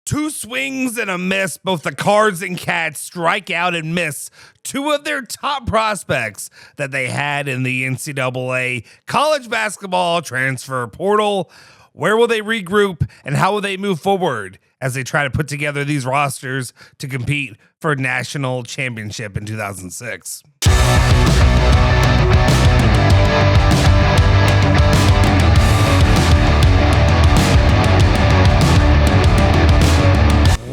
Two swings and a miss. Both the Cards and Cats strike out and miss two of their top prospects that they had in the NCAA college basketball transfer portal. Where will they regroup and how will they move forward as they try to put together these rosters to compete for a national championship in 2006?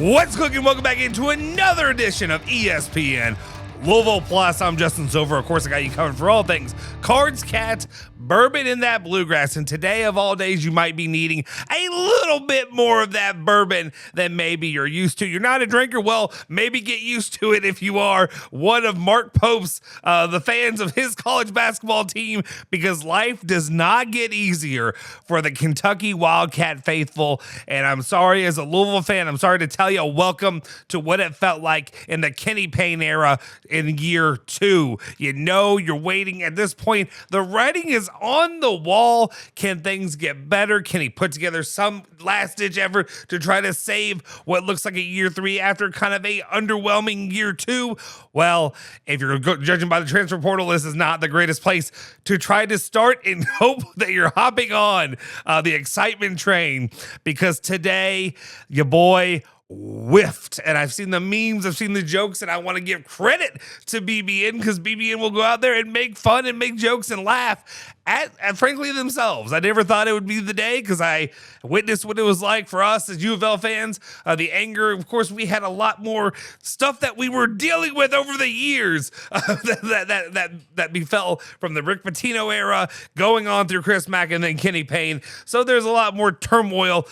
What's cooking? Welcome back into another edition of ESPN Louisville Plus. I'm Justin Silver. Of course, I got you covered for all things Cards, Cats, bourbon, and that bluegrass. And today, of all days, you might be needing a little bit more of that bourbon than maybe you're used to. You're not a drinker? Well, maybe get used to it if you are one of Mark Pope's, the fans of his college basketball team, because life does not get easier for the Kentucky Wildcat faithful. And I'm sorry, as a Louisville fan, I'm sorry to tell you, welcome to what it felt like in the Kenny Payne era in year two. You know, you're waiting at this point. The writing is on the wall. Can things get better? Can he put together some last-ditch effort to try to save what looks like a year three after kind of a underwhelming year two? Well, if you're judging by the transfer portal, this is not the greatest place to try to start, and hope that you're hopping on the excitement train, because today, your boy whiffed. And I've seen the memes, I've seen the jokes, and I want to give credit to BBN, because BBN will go out there and make fun and make jokes and laugh at frankly themselves. I never thought it would be the day, because I witnessed what it was like for us as U of L fans. The anger, of course, we had a lot more stuff that we were dealing with over the years that befell from the Rick Pitino era going on through Chris Mack and then Kenny Payne. So there's a lot more turmoil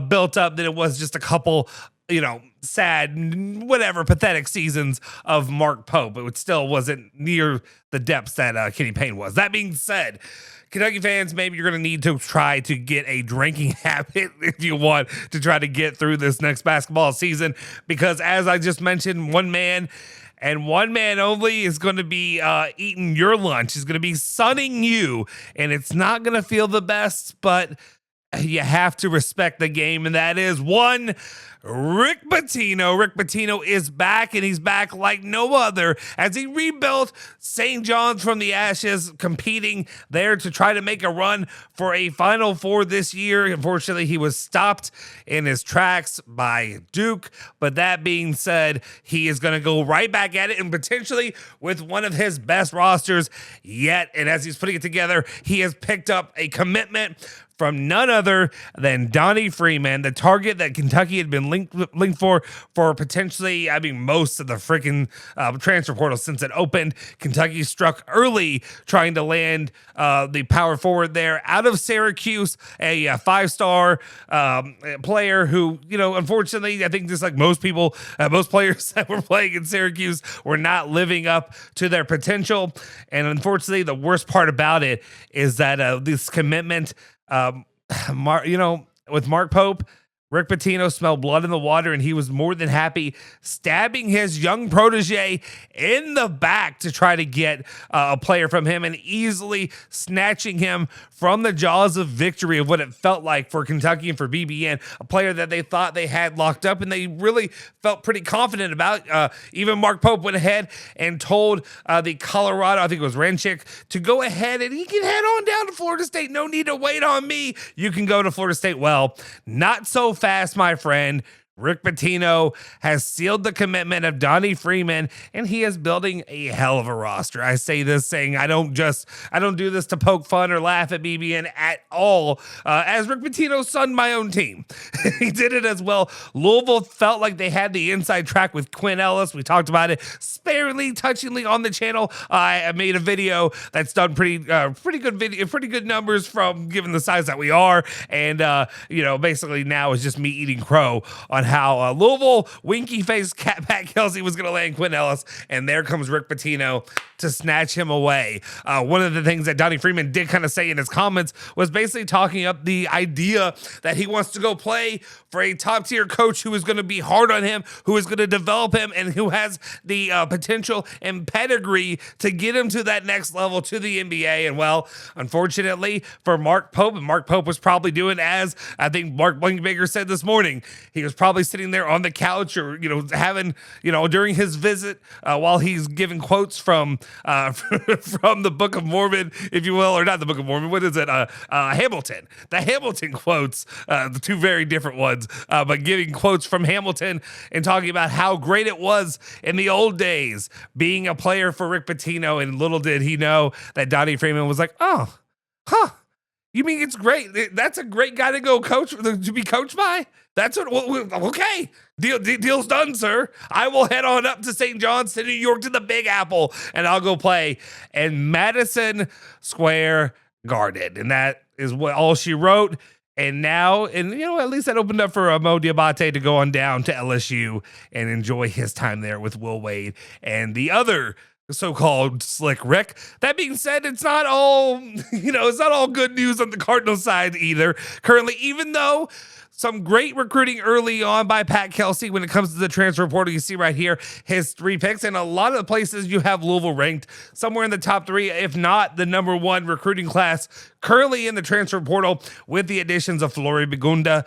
built up than it was just a couple, sad, whatever, pathetic seasons of Mark Pope. It still wasn't near the depths that Kenny Payne was. That being said, Kentucky fans, maybe you're going to need to try to get a drinking habit if you want to try to get through this next basketball season, because as I just mentioned, one man and one man only is going to be eating your lunch. He's going to be sunning you, and it's not going to feel the best, but you have to respect the game, and that is one Rick Pitino. Rick Pitino is back, and he's back like no other as he rebuilt St. John's from the ashes, competing there to try to make a run for a Final Four this year. Unfortunately, he was stopped in his tracks by Duke, but that being said, he is going to go right back at it, and potentially with one of his best rosters yet. And as he's putting it together, he has picked up a commitment from none other than Donnie Freeman, the target that Kentucky had been linked for potentially, most of the freaking transfer portal since it opened. Kentucky struck early trying to land the power forward there out of Syracuse, a five-star player who, unfortunately, I think just like most people, most players that were playing in Syracuse were not living up to their potential. And unfortunately, the worst part about it is that this commitment, with Mark Pope, Rick Pitino smelled blood in the water, and he was more than happy stabbing his young protege in the back to try to get a player from him, and easily snatching him from the jaws of victory of what it felt like for Kentucky and for BBN, a player that they thought they had locked up and they really felt pretty confident about. Even Mark Pope went ahead and told the Colorado, I think it was Renchick, to go ahead and he can head on down to Florida State. No need to wait on me. You can go to Florida State. Well, not so fast, my friend. Rick Pitino has sealed the commitment of Donnie Freeman, and he is building a hell of a roster. I say this saying I don't do this to poke fun or laugh at BBN at all. As Rick Pitino sunned my own team, he did it as well. Louisville felt like they had the inside track with Quinn Ellis. We talked about it sparingly, touchingly on the channel. I made a video that's done pretty good numbers from given the size that we are, and basically now it's just me eating crow on how Louisville winky-faced Pat Kelsey was going to land Quinn Ellis, and there comes Rick Pitino to snatch him away. One of the things that Donnie Freeman did kind of say in his comments was basically talking up the idea that he wants to go play for a top-tier coach who is going to be hard on him, who is going to develop him, and who has the potential and pedigree to get him to that next level, to the NBA. And well, unfortunately for Mark Pope, and Mark Pope was probably doing, as I think Mark Blankbaker said this morning, he was probably probably sitting there on the couch or, having, during his visit while he's giving quotes from from the Book of Mormon, if you will, or not the Book of Mormon. What is it? Hamilton. The Hamilton quotes, the two very different ones, but giving quotes from Hamilton and talking about how great it was in the old days being a player for Rick Pitino. And little did he know that Donnie Freeman was like, oh, huh. You mean it's great? That's a great guy to go coach, to be coached by? That's what, okay. Deal's done, sir. I will head on up to St. John's to New York to the Big Apple, and I'll go play in Madison Square Garden. And that is what all she wrote. And now, at least that opened up for Mo Diabate to go on down to LSU and enjoy his time there with Will Wade and the other so-called Slick Rick. That being said, it's not all, it's not all good news on the Cardinals side either. Currently, even though some great recruiting early on by Pat Kelsey when it comes to the transfer portal, you see right here his 3 picks, and a lot of the places you have Louisville ranked somewhere in the top 3, if not the number 1 recruiting class currently in the transfer portal, with the additions of Flory Bagunda,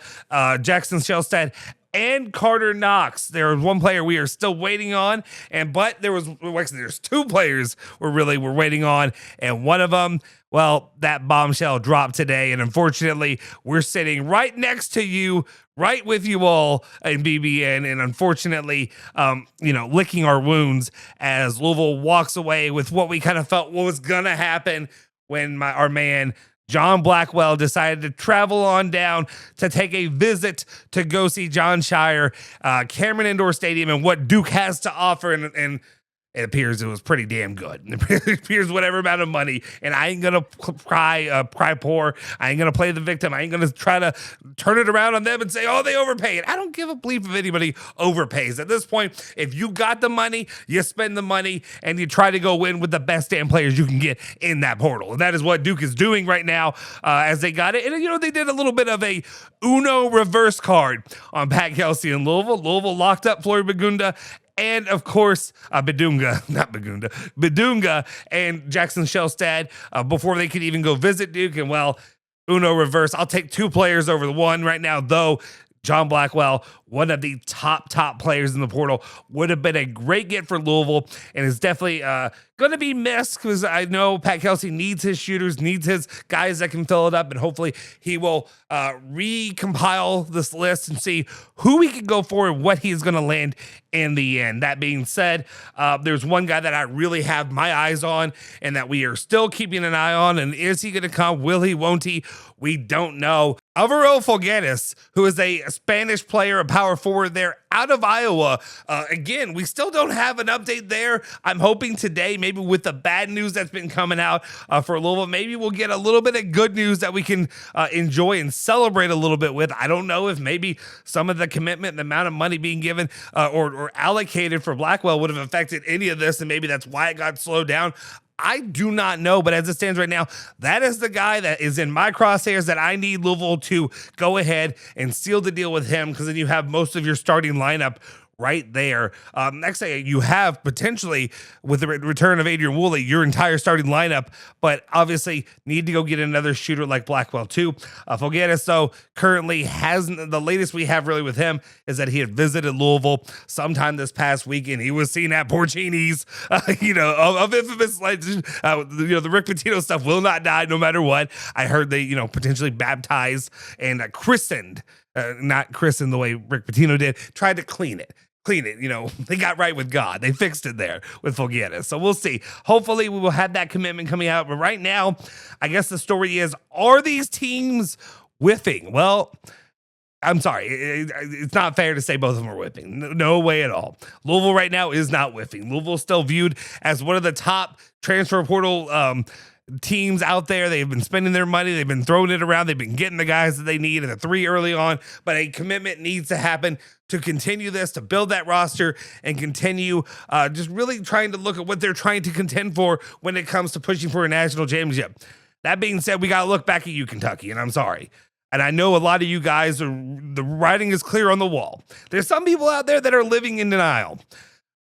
Jackson Shelstad, and Carter Knox. There was one player we are still waiting on, but there's 2 players we're waiting on, and one of them, well, that bombshell dropped today, and unfortunately, we're sitting right next to you, right with you all in BBN, and unfortunately, licking our wounds as Louisville walks away with what we kind of felt was gonna happen when our man John Blackwell decided to travel on down to take a visit to go see Jon Scheyer, Cameron Indoor Stadium, and what Duke has to offer. And it appears it was pretty damn good. It appears whatever amount of money. And I ain't going to cry poor. I ain't going to play the victim. I ain't going to try to turn it around on them and say, oh, they overpaid. I don't give a bleep if anybody overpays. At this point, if you got the money, you spend the money, and you try to go win with the best damn players you can get in that portal. And that is what Duke is doing right now as they got it. And, they did a little bit of a Uno reverse card on Pat Kelsey and Louisville. Louisville locked up Flory Bagunda, and of course, Bedunga and Jackson Shelstad before they could even go visit Duke. And Uno reverse. I'll take 2 players over the one right now, though. John Blackwell, one of the top players in the portal, would have been a great get for Louisville, and is definitely going to be missed because I know Pat Kelsey needs his shooters, needs his guys that can fill it up, and hopefully he will recompile this list and see who he can go for and what he's going to land in the end. That being said, there's one guy that I really have my eyes on and that we are still keeping an eye on, and is he going to come? Will he? Won't he? We don't know. Alvaro Fulganis, who is a Spanish player, a power forward there out of Iowa. Again, we still don't have an update there. I'm hoping today, maybe with the bad news that's been coming out for Louisville, maybe we'll get a little bit of good news that we can enjoy and celebrate a little bit with. I don't know if maybe some of the commitment and the amount of money being given or allocated for Blackwell would have affected any of this, and maybe that's why it got slowed down. I do not know, but as it stands right now, that is the guy that is in my crosshairs that I need Louisville to go ahead and seal the deal with him, because then you have most of your starting lineup right there. Next thing you have potentially with the return of Adrian Woolley, your entire starting lineup, but obviously need to go get another shooter like Blackwell too. Fulganis, though, currently hasn't. The latest we have really with him is that he had visited Louisville sometime this past weekend. He was seen at Porcini's, of infamous legend. The Rick Pitino stuff will not die no matter what. I heard they, potentially baptized and christened. Not christened the way Rick Pitino did, tried to clean it. They got right with God. They fixed it there with Fulganis. So we'll see. Hopefully we will have that commitment coming out. But right now, I guess the story is, are these teams whiffing? Well, I'm sorry. It's not fair to say both of them are whiffing. No way at all. Louisville right now is not whiffing. Louisville still viewed as one of the top transfer portal teams out there. They've been spending their money. They've been throwing it around. They've been getting the guys that they need and the 3 early on, but a commitment needs to happen to continue this, to build that roster and continue just really trying to look at what they're trying to contend for when it comes to pushing for a national championship. That being said, we got to look back at you, Kentucky, and I'm sorry. And I know a lot of you guys the writing is clear on the wall. There's some people out there that are living in denial,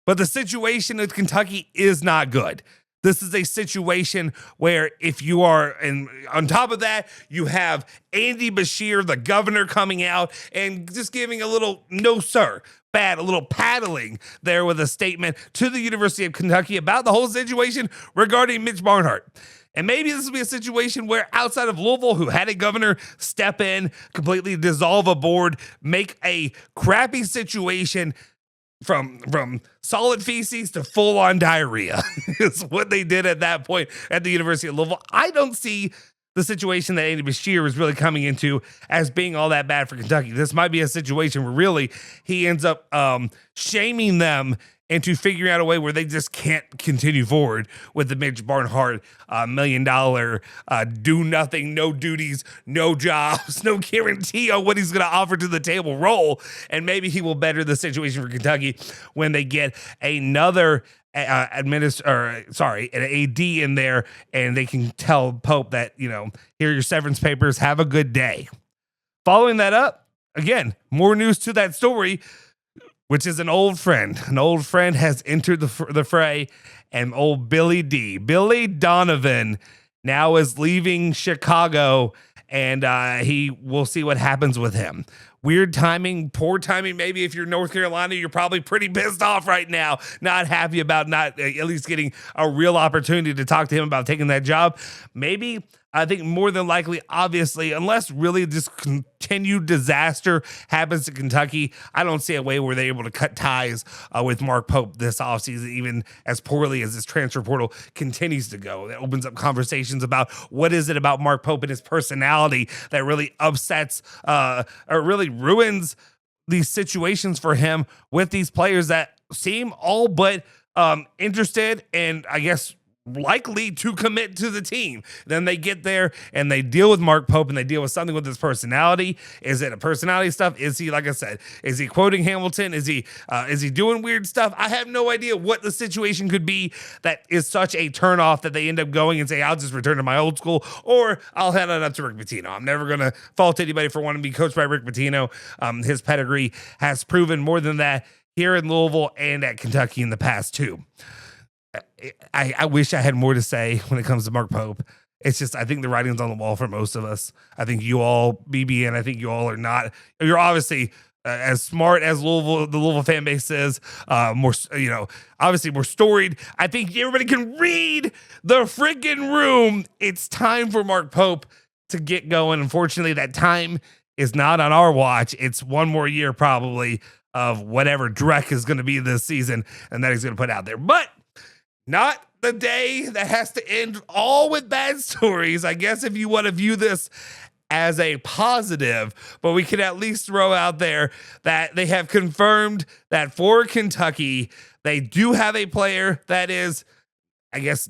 but the situation with Kentucky is not good. This is a situation where if you are, and on top of that, you have Andy Beshear, the governor, coming out and just giving a little no, sir, bad, a little paddling there with a statement to the University of Kentucky about the whole situation regarding Mitch Barnhart. And maybe this will be a situation where outside of Louisville, who had a governor step in, completely dissolve a board, make a crappy situation from solid feces to full-on diarrhea is what they did at that point at the University of Louisville. I don't see the situation that Andy Beshear is really coming into as being all that bad for Kentucky. This might be a situation where really he ends up shaming them into figuring out a way where they just can't continue forward with the Mitch Barnhart $1 million do nothing, no duties, no jobs, no guarantee on what he's going to offer to the table role. And maybe he will better the situation for Kentucky when they get another an AD in there, and they can tell Pope that, you know, here are your severance papers, have a good day. Following that up, again, more news to that story, which is an old friend. An old friend has entered the fray, and old Billy Donovan now is leaving Chicago, and we'll see what happens with him. Weird timing, poor timing. Maybe if you're North Carolina, you're probably pretty pissed off right now, not happy about not at least getting a real opportunity to talk to him about taking that job. Maybe, I think more than likely, obviously, unless really this continued disaster happens to Kentucky, I don't see a way where they're able to cut ties with Mark Pope this offseason, even as poorly as this transfer portal continues to go. It opens up conversations about what is it about Mark Pope and his personality that really upsets or really ruins these situations for him with these players that seem all but interested and, I guess, likely to commit to the team. Then they get there and they deal with Mark Pope and they deal with something with his personality. Is it a personality stuff? Is he, like I said, is he quoting Hamilton? Is he doing weird stuff? I have no idea what the situation could be that is such a turnoff that they end up going and say, I'll just return to my old school, or I'll head on up to Rick Pitino. I'm never going to fault anybody for wanting to be coached by Rick Pitino. His pedigree has proven more than that here in Louisville and at Kentucky in the past too. I wish I had more to say when it comes to Mark Pope. It's just, I think the writing's on the wall for most of us. I think you all, BBN, I think you all are not. You're obviously as smart as the Louisville fan base is, more, obviously more storied. I think everybody can read the freaking room. It's time for Mark Pope to get going. Unfortunately, that time is not on our watch. It's one more year probably of whatever Drek is going to be this season and that he's going to put out there. But not the day that has to end all with bad stories. I guess if you want to view this as a positive, but we can at least throw out there that they have confirmed that for Kentucky, they do have a player that is, I guess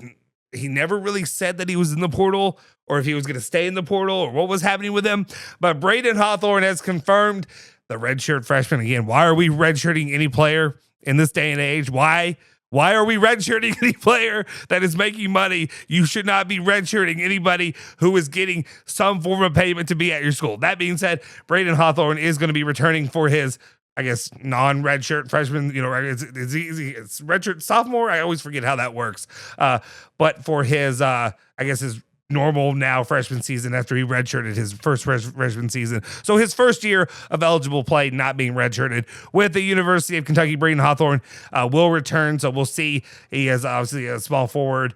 he never really said that he was in the portal or if he was going to stay in the portal or what was happening with him. But Braden Hawthorne has confirmed the redshirt freshman. Again, why are we redshirting any player in this day and age? Why are we redshirting any player that is making money? You should not be redshirting anybody who is getting some form of payment to be at your school. That being said, Braden Hawthorne is going to be returning for his, I guess, non-redshirt freshman. Is he redshirt sophomore? I always forget how that works. But for his, I guess his normal now freshman season after he redshirted his first freshman season. So his first year of eligible play not being redshirted with the University of Kentucky. Braden Hawthorne will return. So we'll see. He is obviously a small forward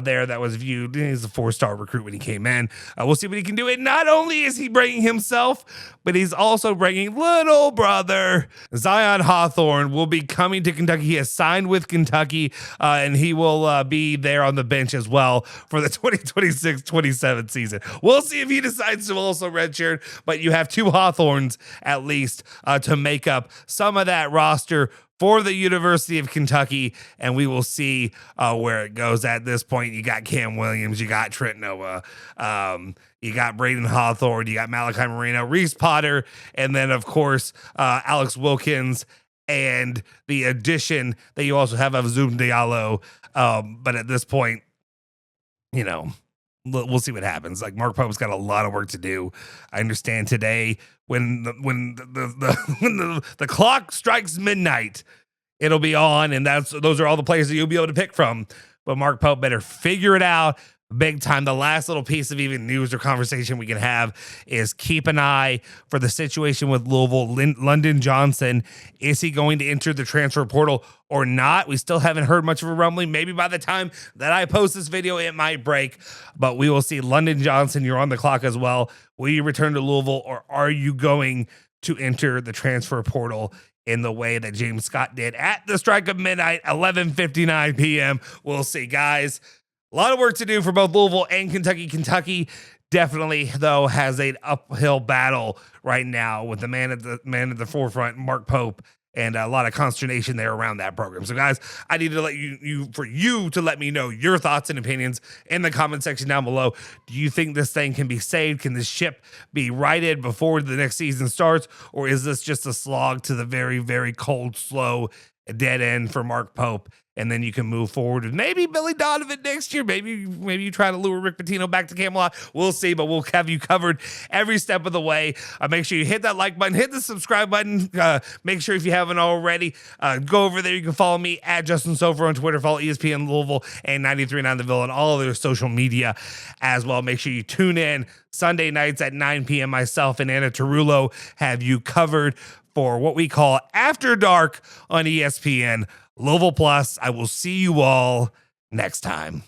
there that was viewed. He's a 4-star recruit when he came in. We'll see what he can do. And not only is he bringing himself, but he's also bringing little brother Zion Hawthorne will be coming to Kentucky. He has signed with Kentucky and he will be there on the bench as well for the 2026-27 season. We'll see if he decides to also redshirt, but you have two Hawthorns at least to make up some of that roster for the University of Kentucky, and we will see where it goes at this point. You got Cam Williams, you got Trent Noah, you got Braden Hawthorne, you got Malachi Marino, Reese Potter, and then, of course, Alex Wilkins, and the addition that you also have of Zoom Diallo. But at this point, we'll see what happens. Like, Mark Pope's got a lot of work to do. I understand today when the clock strikes midnight, it'll be on, and those are all the players that you'll be able to pick from. but Mark Pope better figure it out big time. The last little piece of even news or conversation we can have is keep an eye for the situation with Louisville. London Johnson, is he going to enter the transfer portal or not? We still haven't heard much of a rumbling. Maybe by the time that I post this video, it might break, but we will see. London Johnson, you're on the clock as well. Will you return to Louisville, or are you going to enter the transfer portal in the way that James Scott did at the strike of midnight, 11:59 p.m.? We'll see, guys. A lot of work to do for both Louisville and Kentucky. Kentucky definitely, though, has an uphill battle right now with the man at the forefront, Mark Pope, and a lot of consternation there around that program. So, guys, I need to let you to let me know your thoughts and opinions in the comment section down below. Do you think this thing can be saved? Can this ship be righted before the next season starts? Or is this just a slog to the very, very cold, slow dead end for Mark Pope? And then you can move forward with maybe Billy Donovan next year. Maybe you try to lure Rick Pitino back to Camelot. We'll see, but we'll have you covered every step of the way. Make sure you hit that like button, hit the subscribe button. Make sure if you haven't already, go over there. You can follow me at Justin Sofer on Twitter. Follow ESPN Louisville and 93.9 The Ville on all of their social media as well. Make sure you tune in Sunday nights at 9 p.m. Myself and Anna Tarullo have you covered for what we call After Dark on ESPN Louisville Plus. I will see you all next time.